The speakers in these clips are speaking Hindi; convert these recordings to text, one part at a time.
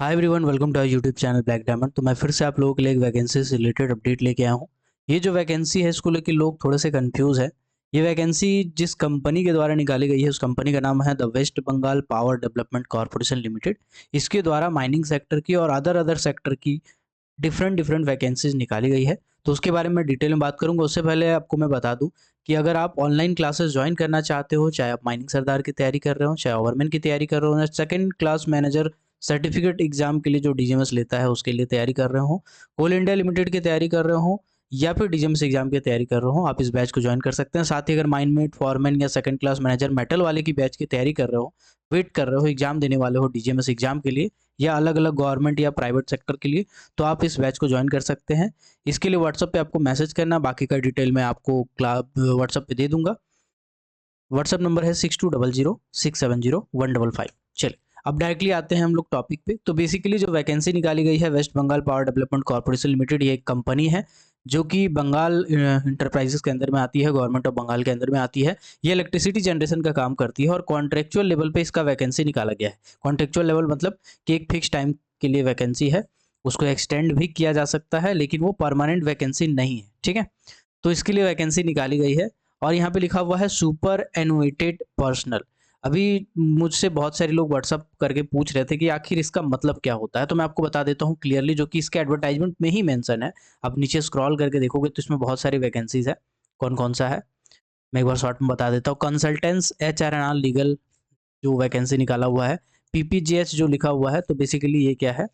Hi everyone, welcome to our YouTube channel black diamond. तो मैं फिर से आप लोगों के लिए एक वैकेंसी से रिलेटेड अपडेट लेके आया हूँ। ये जो वैकेंसी है इसको लेके लोग थोड़े से कंफ्यूज है। ये वैकेंसी जिस कंपनी के द्वारा निकाली गई है उस कंपनी का नाम है the West Bengal power development corporation limited. इसके द्वारा माइनिंग सेक्टर की और अदर अदर सेक्टर की डिफरेंट डिफरेंट वैकेंसीज निकाली गई है। तो उसके बारे में डिटेल में बात करूंगा। उससे पहले आपको मैं बता दूं कि अगर आप ऑनलाइन क्लासेस ज्वाइन करना चाहते हो, चाहे आप माइनिंग सरदार की तैयारी कर रहे हो, चाहे ओवरमैन की तैयारी कर रहे हो, या second class manager certificate exam के लिए जो डीजीएमएस लेता है उसके लिए तैयारी कर रहे हो, कोल इंडिया लिमिटेड की तैयारी कर रहे हो, या फिर डीजीएमएस एग्जाम की तैयारी कर रहे हो, आप इस बैच को ज्वाइन कर सकते हैं। साथ ही अगर माइनमेट फॉरमैन या सेकंड क्लास मैनेजर मेटल वाले की बैच की तैयारी कर रहे हो, वेट कर रहे हो, एग्जाम देने वाले हो डीजीएमएस एग्जाम के लिए या अलग अलग गवर्नमेंट या प्राइवेट सेक्टर के लिए, तो आप इस बैच को ज्वाइन कर सकते हैं। इसके लिए व्हाट्सएप पे आपको मैसेज करना, बाकी का डिटेल मैं आपको व्हाट्सएप पे दे दूंगा। व्हाट्सएप नंबर है 6200670155। चलिए अब डायरेक्टली आते हैं हम लोग टॉपिक पे। तो बेसिकली जो वैकेंसी निकाली गई है West Bengal power development corporation limited, ये एक कंपनी है जो कि बंगाल इंटरप्राइजेस के अंदर में आती है, गवर्नमेंट ऑफ बंगाल के अंदर में आती है। ये इलेक्ट्रिसिटी जनरेशन का काम करती है और कॉन्ट्रेक्चुअल लेवल पे इसका वैकेंसी निकाला गया है। कॉन्ट्रेक्चुअल लेवल मतलब कि एक फिक्स टाइम के लिए वैकेंसी है, उसको एक्सटेंड भी किया जा सकता है, लेकिन वो परमानेंट वैकेंसी नहीं है। ठीक है, तो इसके लिए वैकेंसी निकाली गई है और यहाँ पे लिखा हुआ है सुपर एनुएटेड पर्सनल। अभी मुझसे बहुत सारे लोग व्हाट्सअप करके पूछ रहे थे कि आखिर इसका मतलब क्या होता है, तो मैं आपको बता देता हूँ क्लियरली, जो कि इसके एडवर्टाइजमेंट में ही मेंशन है। आप नीचे स्क्रॉल करके देखोगे तो इसमें बहुत सारी वैकेंसीज है। कौन कौन सा है मैं एक बार शॉर्ट में बता देता हूँ। कंसल्टेंट्स HR&R लीगल जो वैकेंसी निकाला हुआ है, PPGH जो लिखा हुआ है, तो बेसिकली ये क्या है,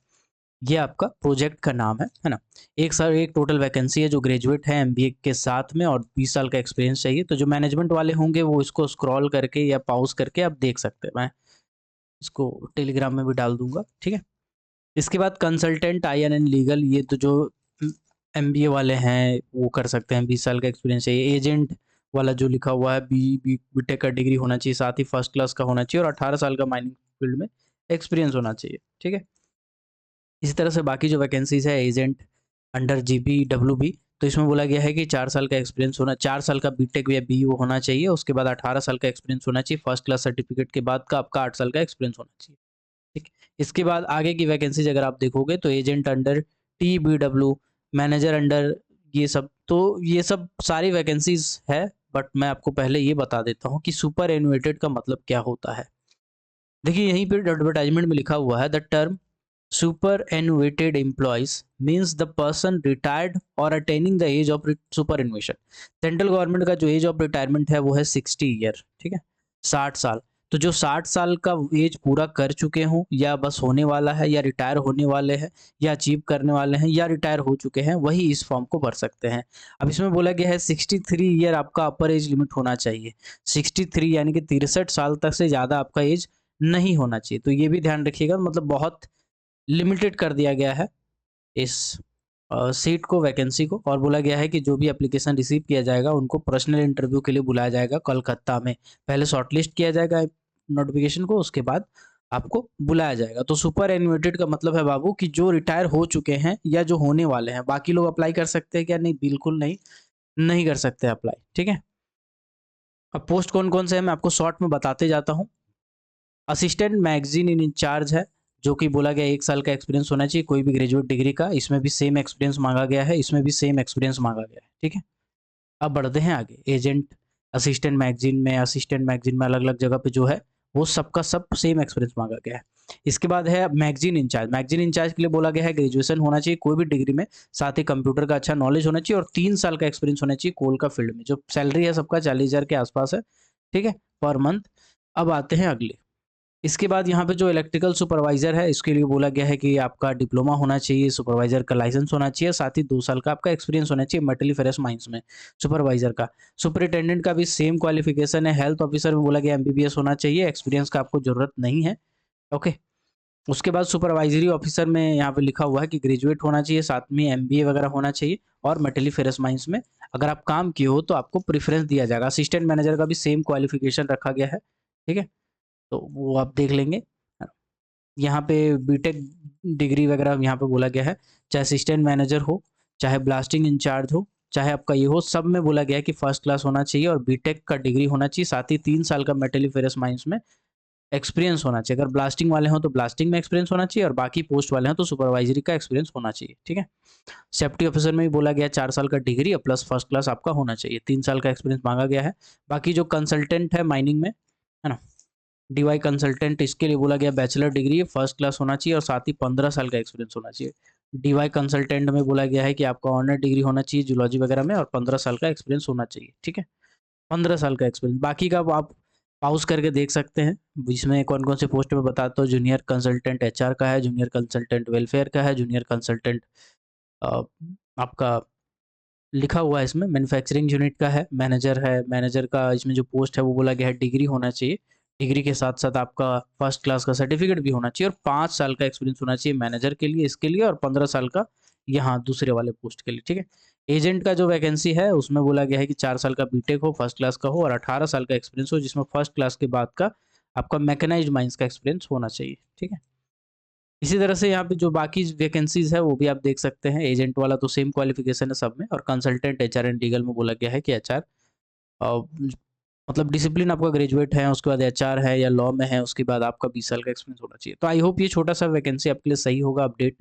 ये आपका प्रोजेक्ट का नाम है ना। एक सर एक टोटल वैकेंसी है जो ग्रेजुएट है एमबीए के साथ में और 20 साल का एक्सपीरियंस चाहिए। तो जो मैनेजमेंट वाले होंगे वो इसको स्क्रॉल करके या पॉज करके आप देख सकते हैं। मैं इसको टेलीग्राम में भी डाल दूंगा, ठीक है। इसके बाद कंसल्टेंट INN लीगल, ये तो जो एमबीए वाले हैं वो कर सकते हैं, 20 साल का एक्सपीरियंस चाहिए। एजेंट वाला जो लिखा हुआ है, बीटेक का डिग्री होना चाहिए, साथ ही फर्स्ट क्लास का होना चाहिए और 18 साल का माइनिंग फील्ड में एक्सपीरियंस होना चाहिए, ठीक है। इसी तरह से बाकी जो वैकेंसीज है एजेंट अंडर GPWB, तो इसमें बोला गया है कि 4 साल का एक्सपीरियंस होना, 4 साल का बीटेक या BE होना चाहिए, उसके बाद 18 साल का एक्सपीरियंस होना चाहिए, फर्स्ट क्लास सर्टिफिकेट के बाद का आपका 8 साल का एक्सपीरियंस होना चाहिए, ठीक। इसके बाद आगे की वैकेंसीज अगर आप देखोगे तो agent under TBW, manager under, ये सब, तो ये सब सारी वैकेंसीज है। बट मैं आपको पहले ये बता देता हूँ कि सुपर एनुएटेड का मतलब क्या होता है। देखिए यहीं पे एडवर्टाइजमेंट में लिखा हुआ है, the term superannuated employees means the person retired or attaining the age of superannuation। Central government का जो एज ऑफ रिटायरमेंट है वो है 60 ईयर, ठीक है, 60 साल। तो जो 60 साल का एज पूरा कर चुके हों या बस होने वाला है या रिटायर होने वाले हैं या अचीव करने वाले हैं या रिटायर हो चुके हैं, वही इस फॉर्म को भर सकते हैं। अब इसमें बोला गया है 63 ईयर आपका अपर एज लिमिट होना चाहिए। 63 यानी कि 63 साल तक से ज़्यादा आपका एज नहीं होना चाहिए। तो ये भी ध्यान रखिएगा, मतलब बहुत लिमिटेड कर दिया गया है इस सीट को, वैकेंसी को। और बोला गया है कि जो भी एप्लीकेशन रिसीव किया जाएगा उनको पर्सनल इंटरव्यू के लिए बुलाया जाएगा कोलकाता में। पहले शॉर्टलिस्ट किया जाएगा नोटिफिकेशन को, उसके बाद आपको बुलाया जाएगा। तो सुपर एनुएटेड का मतलब है बाबू कि जो रिटायर हो चुके हैं या जो होने वाले हैं। बाकी लोग अप्लाई कर सकते हैं क्या? नहीं, बिल्कुल नहीं, नहीं कर सकते अप्लाई, ठीक है। अब पोस्ट कौन कौन से है मैं आपको शॉर्ट में बताते जाता हूँ। असिस्टेंट मैगजीन इन इंचार्ज है, जो कि बोला गया 1 साल का एक्सपीरियंस होना चाहिए कोई भी ग्रेजुएट डिग्री का। इसमें भी सेम एक्सपीरियंस मांगा गया है, इसमें भी सेम एक्सपीरियंस मांगा गया है, ठीक है। अब बढ़ते हैं आगे। एजेंट असिस्टेंट मैगजीन में अलग अलग जगह पे जो है वो सबका सब सेम एक्सपीरियंस मांगा गया है। इसके बाद है मैगजीन इंचार्ज के लिए बोला गया है ग्रेजुएशन होना चाहिए कोई भी डिग्री में, साथ ही कंप्यूटर का अच्छा नॉलेज होना चाहिए और 3 साल का एक्सपीरियंस होना चाहिए कोल का फील्ड में। जो सैलरी है सबका 40,000 के आसपास है, ठीक है, पर मंथ। अब आते हैं अगले। इसके बाद यहाँ पे जो इलेक्ट्रिकल सुपरवाइजर है इसके लिए बोला गया है कि आपका डिप्लोमा होना चाहिए, सुपरवाइजर का लाइसेंस होना चाहिए, साथ ही 2 साल का आपका एक्सपीरियंस होना चाहिए मेटलीफेरस माइंस में सुपरवाइजर का। सुपरिटेंडेंट का भी सेम क्वालिफिकेशन है। हेल्थ ऑफिसर में बोला गया MBBS होना चाहिए, एक्सपीरियंस का आपको जरूरत नहीं है, ओके। उसके बाद सुपरवाइजरी ऑफिसर में यहाँ पे लिखा हुआ है कि ग्रेजुएट होना चाहिए, साथ में MBA वगैरह होना चाहिए और मेटलीफेरस माइंस में अगर आप काम किए हो तो आपको प्रेफरेंस दिया जाएगा। असिस्टेंट मैनेजर का भी सेम क्वालिफिकेशन रखा गया है, ठीक है, तो वो आप देख लेंगे। यहाँ पे बीटेक डिग्री वगैरह यहाँ पे बोला गया है, चाहे असिस्टेंट मैनेजर हो, चाहे ब्लास्टिंग इंचार्ज हो, चाहे आपका ये हो, सब में बोला गया है कि फर्स्ट क्लास होना चाहिए और बीटेक का डिग्री होना चाहिए, साथ ही 3 साल का मेटलीफेरस माइंस में एक्सपीरियंस होना चाहिए। अगर ब्लास्टिंग वाले हों तो ब्लास्टिंग में एक्सपीरियंस होना चाहिए और बाकी पोस्ट वाले हैं तो सुपरवाइजरी का एक्सपीरियंस होना चाहिए, ठीक है। सेफ्टी ऑफिसर में भी बोला गया 4 साल का डिग्री और प्लस फर्स्ट क्लास आपका होना चाहिए, 3 साल का एक्सपीरियंस मांगा गया है। बाकी जो कंसल्टेंट है माइनिंग में, है ना, डीवाई कंसल्टेंट, इसके लिए बोला गया बैचलर डिग्री फर्स्ट क्लास होना चाहिए और साथ ही 15 साल का एक्सपीरियंस होना चाहिए। डीवाई कंसल्टेंट में बोला गया है कि आपका ऑनर डिग्री होना चाहिए जूलॉजी वगैरह में और 15 साल का एक्सपीरियंस होना चाहिए, ठीक है। 15 साल का एक्सपीरियंस, बाकी का आप पॉज़ करके देख सकते हैं। इसमें कौन-कौन से पोस्ट मैं बताता हूँ। जूनियर कंसल्टेंट एचआर का है, जूनियर कंसल्टेंट वेलफेयर का है, जूनियर कंसल्टेंट अ, आपका लिखा हुआ है इसमें मैन्युफैक्चरिंग यूनिट का है, मैनेजर है, मैनेजर का इसमें जो पोस्ट है वो बोला गया है डिग्री होना चाहिए। डिग्री के साथ-साथ आपका फर्स्ट क्लास का सर्टिफिकेट भी होना चाहिए और 5 साल का एक्सपीरियंस होना चाहिए मैनेजर के लिए, इसके लिए और 15 साल का यहाँ दूसरे वाले पोस्ट के लिए, ठीक है। एजेंट का जो वैकेंसी है उसमें बोला गया है कि 4 साल का बीटेक हो, फर्स्ट क्लास का हो और 18 साल का एक्सपीरियंस हो, जिसमें फर्स्ट क्लास के बाद का आपका मैकेनाइज्ड माइंस का एक्सपीरियंस होना चाहिए, ठीक है। इसी तरह से यहाँ पे जो बाकी वैकेंसीज़ है वो भी आप देख सकते हैं। एजेंट वाला तो सेम क्वालिफ़िकेशन है सब में और कंसल्टेंट एचआर एंड लीगल में बोला गया है कि एचआर अ, मतलब डिसिप्लिन आपका ग्रेजुएट है, उसके बाद एचआर है या लॉ में है, उसके बाद आपका 20 साल का एक्सपीरियंस होना चाहिए। तो आई होप ये छोटा-सा वैकेंसी आपके लिए सही होगा अपडेट।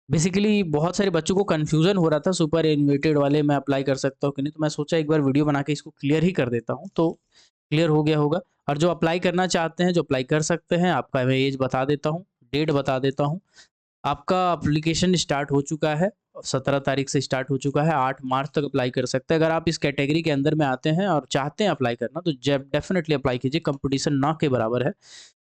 बेसिकली बहुत सारे बच्चों को कन्फ्यूज़न हो रहा था सुपर एनुएटेड वाले मैं अप्लाई कर सकता हूँ कि नहीं, तो मैं सोचा एक बार वीडियो बना के इसको क्लियर ही कर देता हूँ, तो क्लियर हो गया होगा। और जो अप्लाई करना चाहते हैं, जो अप्लाई कर सकते हैं, आपका मैं एज बता देता हूँ, डेट बता देता हूँ। आपका एप्लीकेशन स्टार्ट हो चुका है, 17 तारीख से स्टार्ट हो चुका है, 8 मार्च तक अप्लाई कर सकते हैं। अगर आप इस कैटेगरी के अंदर में आते हैं और चाहते हैं अप्लाई करना तो डेफ़िनेटली अप्लाई कीजिए, कंपटीशन ना के बराबर है।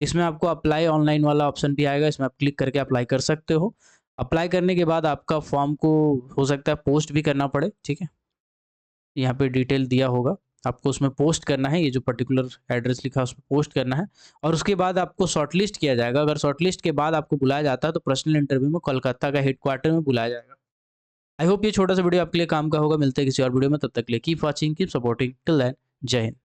इसमें आपको अप्लाई ऑनलाइन वाला ऑप्शन भी आएगा, इसमें आप क्लिक करके अप्लाई कर सकते हो। अप्लाई करने के बाद आपका फॉर्म को हो सकता है पोस्ट भी करना पड़े, ठीक है? यहाँ पे डिटेल दिया होगा, आपको उसमें पोस्ट करना है, ये जो पर्टिकुलर एड्रेस लिखा है उसमें पोस्ट करना है और उसके बाद आपको शॉर्टलिस्ट किया जाएगा। अगर शॉर्टलिस्ट के बाद आपको बुलाया जाता है तो पर्सनल इंटरव्यू में कोलकाता का हेडक्वार्टर में बुलाया जाएगा। आई होप ये छोटा-सा वीडियो आपके लिए काम का होगा। मिलते हैं किसी और वीडियो में, तब तक के लिए keep watching, keep supporting, till then जय हिंद।